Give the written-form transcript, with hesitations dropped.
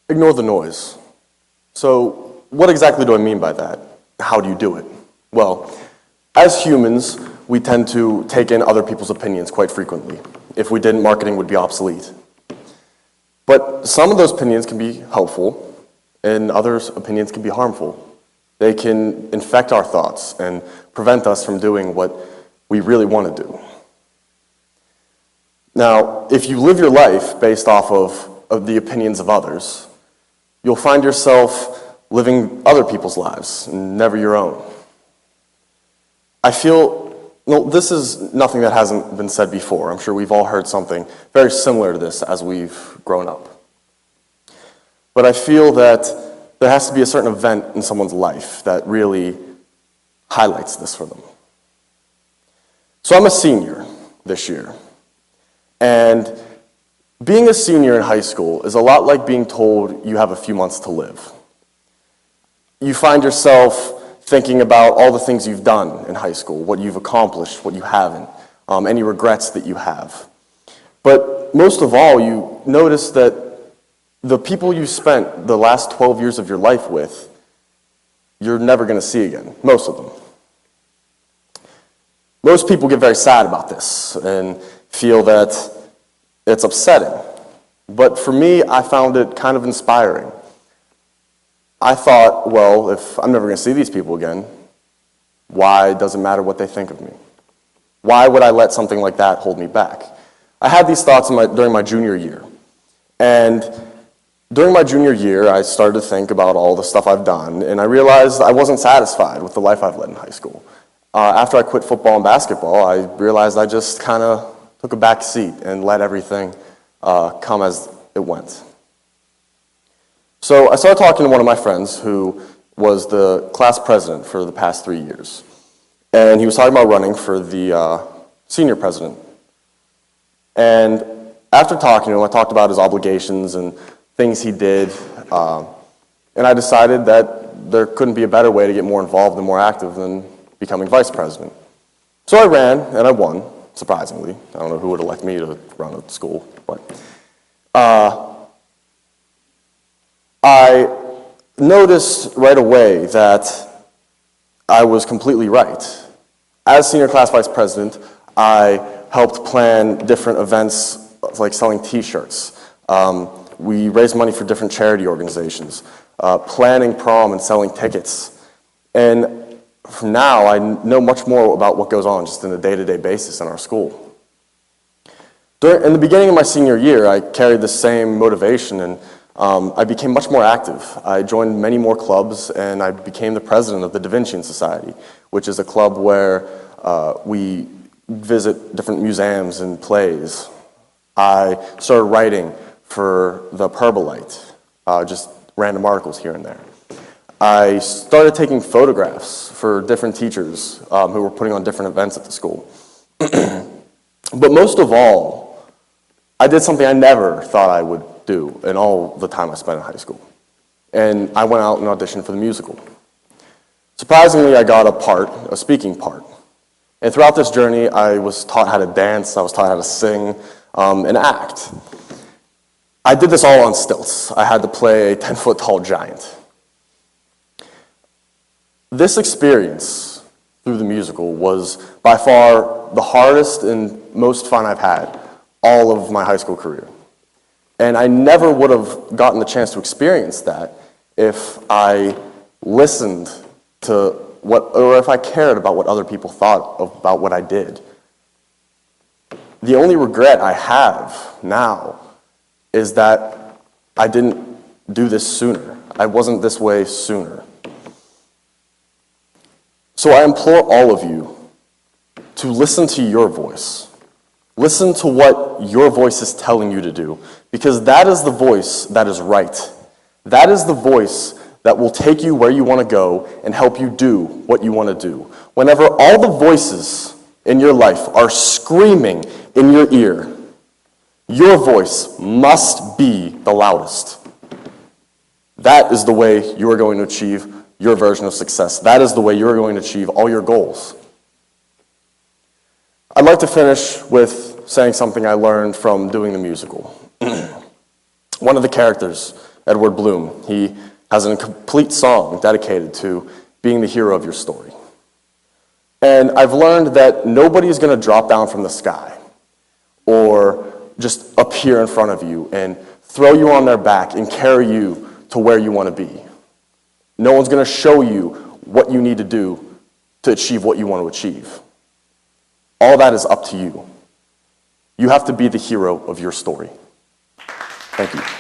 Ignore the noise. So what exactly do I mean by that? How do you do it? Well, as humans, we tend to take in other people's opinions quite frequently. If we didn't, marketing would be obsolete. But some of those opinions can be helpful, and others' opinions can be harmful. They can infect our thoughts and prevent us from doing what we really want to do. Now, if you live your life based off of the opinions of others, you'll find yourself living other people's lives, and never your own. I feel, this is nothing that hasn't been said before. I'm sure we've all heard something very similar to this as we've grown up. But I feel that there has to be a certain event in someone's life that really highlights this for them. So I'm a senior this year. And being a senior in high school is a lot like being told you have a few months to live. You find yourself thinking about all the things you've done in high school, what you've accomplished, what you haven't, any regrets that you have. But most of all, you notice that the people you spent the last 12 years of your life with, you're never going to see again, most of them. Most people get very sad about this and feel that it's upsetting. But for me, I found it kind of inspiring. I thought, well, if I'm never going to see these people again, why does it matter what they think of me? Why would I let something like that hold me back? I had these thoughts during my junior year. And during my junior year, I started to think about all the stuff I've done, and I realized I wasn't satisfied with the life I've led in high school. After I quit football and basketball, I realized I just kind of took a back seat and let everything come as it went. So I started talking to one of my friends who was the class president for the past 3 years. And he was talking about running for the senior president. And after talking to him, I talked about his obligations and things he did. And I decided that there couldn't be a better way to get more involved and more active than becoming vice president. So I ran, and I won, surprisingly. I don't know who would elect me to run a school, but I noticed right away that I was completely right. As senior class vice president, I helped plan different events like selling t-shirts. We raised money for different charity organizations, planning prom and selling tickets. And from now, I know much more about what goes on just on a day-to-day basis in our school. In the beginning of my senior year, I carried the same motivation, and I became much more active. I joined many more clubs, and I became the president of the Da Vinci Society, which is a club where we visit different museums and plays. I started writing for the Perbolite, just random articles here and there. I started taking photographs for different teachers who were putting on different events at the school. But most of all, I did something I never thought I would do in all the time I spent in high school. And I went out and auditioned for the musical. Surprisingly, I got a speaking part. And throughout this journey, I was taught how to dance, I was taught how to sing, and act. I did this all on stilts. I had to play a 10-foot-tall giant. This experience through the musical was by far the hardest and most fun I've had all of my high school career. And I never would have gotten the chance to experience that if I listened to or if I cared about what other people thought about what I did. The only regret I have now is that I didn't do this sooner. I wasn't this way sooner. So I implore all of you to listen to your voice. Listen to what your voice is telling you to do, because that is the voice that is right. That is the voice that will take you where you want to go and help you do what you want to do. Whenever all the voices in your life are screaming in your ear, your voice must be the loudest. That is the way you are going to achieve your version of success. That is the way you are going to achieve all your goals. I'd like to finish with saying something I learned from doing the musical. One of the characters Edward Bloom. He has a complete song dedicated to being the hero of your story. And I've learned that nobody is going to drop down from the sky or just appear in front of you and throw you on their back and carry you to where you want to be. No one's going to show you what you need to do to achieve what you want to achieve. All that is up to you. You have to be the hero of your story. Thank you.